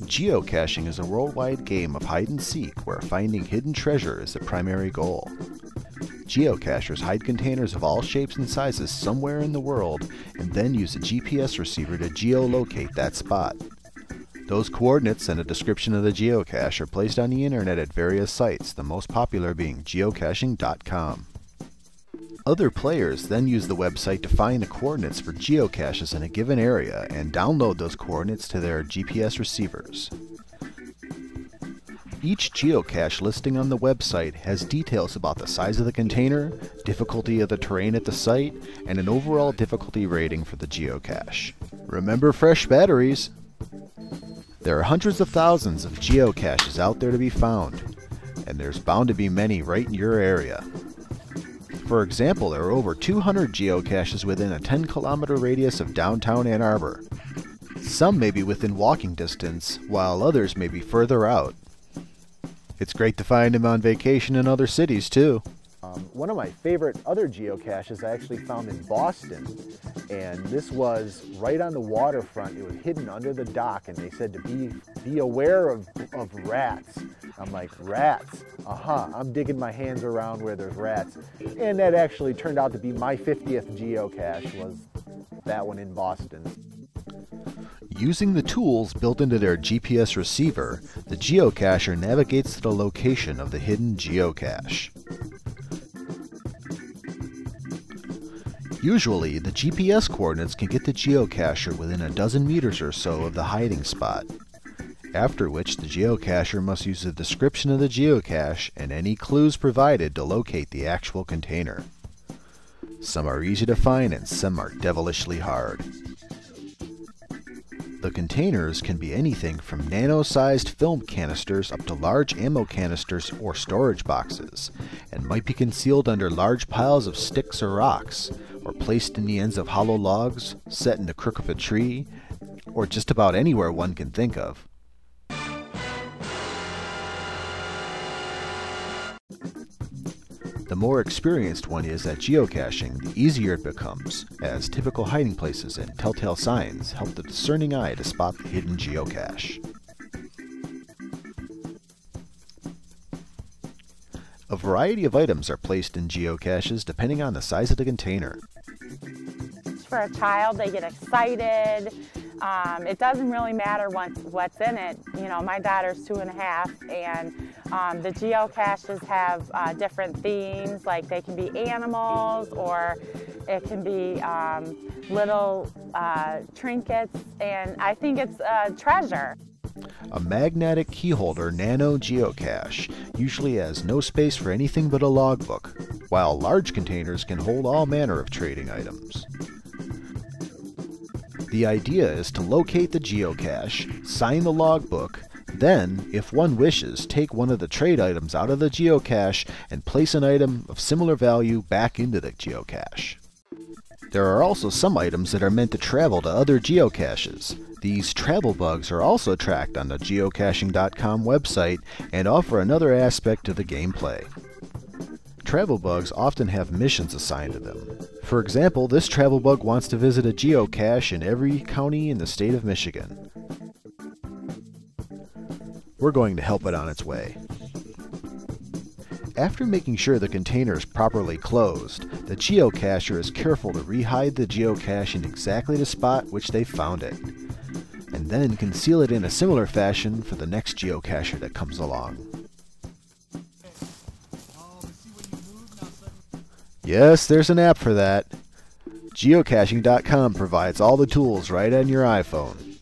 Geocaching is a worldwide game of hide and seek where finding hidden treasure is the primary goal. Geocachers hide containers of all shapes and sizes somewhere in the world and then use a GPS receiver to geolocate that spot. Those coordinates and a description of the geocache are placed on the internet at various sites, the most popular being geocaching.com. Other players then use the website to find the coordinates for geocaches in a given area and download those coordinates to their GPS receivers. Each geocache listing on the website has details about the size of the container, difficulty of the terrain at the site, and an overall difficulty rating for the geocache. Remember fresh batteries! There are hundreds of thousands of geocaches out there to be found, and there's bound to be many right in your area. For example, there are over 200 geocaches within a 10-kilometer radius of downtown Ann Arbor. Some may be within walking distance, while others may be further out. It's great to find them on vacation in other cities, too. One of my favorite other geocaches I actually found in Boston, and this was right on the waterfront. It was hidden under the dock, and they said to be aware of rats. I'm like, rats? I'm digging my hands around where there's rats. And that actually turned out to be my 50th geocache, was that one in Boston. Using the tools built into their GPS receiver, the geocacher navigates to the location of the hidden geocache. Usually, the GPS coordinates can get the geocacher within a dozen meters or so of the hiding spot, after which the geocacher must use the description of the geocache and any clues provided to locate the actual container. Some are easy to find and some are devilishly hard. The containers can be anything from nano-sized film canisters up to large ammo canisters or storage boxes, and might be concealed under large piles of sticks or rocks, or placed in the ends of hollow logs, set in the crook of a tree, or just about anywhere one can think of. The more experienced one is at geocaching, the easier it becomes, as typical hiding places and telltale signs help the discerning eye to spot the hidden geocache. A variety of items are placed in geocaches depending on the size of the container. For a child, they get excited. It doesn't really matter what's in it. You know, my daughter's 2.5, and the geocaches have different themes, like they can be animals or it can be little trinkets, and I think it's a treasure. A magnetic keyholder nano geocache usually has no space for anything but a logbook, while large containers can hold all manner of trading items. The idea is to locate the geocache, sign the logbook, then, if one wishes, take one of the trade items out of the geocache and place an item of similar value back into the geocache. There are also some items that are meant to travel to other geocaches. These travel bugs are also tracked on the geocaching.com website and offer another aspect to the gameplay. Travel bugs often have missions assigned to them. For example, this travel bug wants to visit a geocache in every county in the state of Michigan. We're going to help it on its way. After making sure the container is properly closed, the geocacher is careful to re-hide the geocache in exactly the spot which they found it, and then conceal it in a similar fashion for the next geocacher that comes along. Yes, there's an app for that. Geocaching.com provides all the tools right on your iPhone.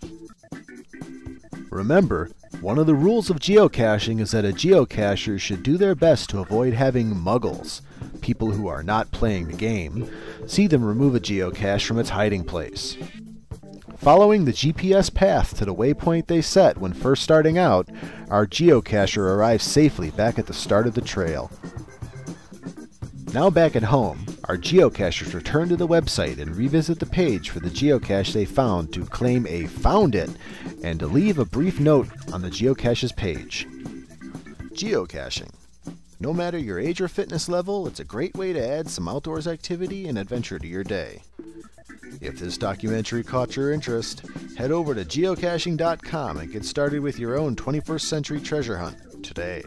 Remember, one of the rules of geocaching is that a geocacher should do their best to avoid having muggles, people who are not playing the game, see them remove a geocache from its hiding place. Following the GPS path to the waypoint they set when first starting out, our geocacher arrives safely back at the start of the trail. Now back at home, our geocachers return to the website and revisit the page for the geocache they found to claim a "found it" and to leave a brief note on the geocache's page. Geocaching. No matter your age or fitness level, it's a great way to add some outdoors activity and adventure to your day. If this documentary caught your interest, head over to geocaching.com and get started with your own 21st century treasure hunt today.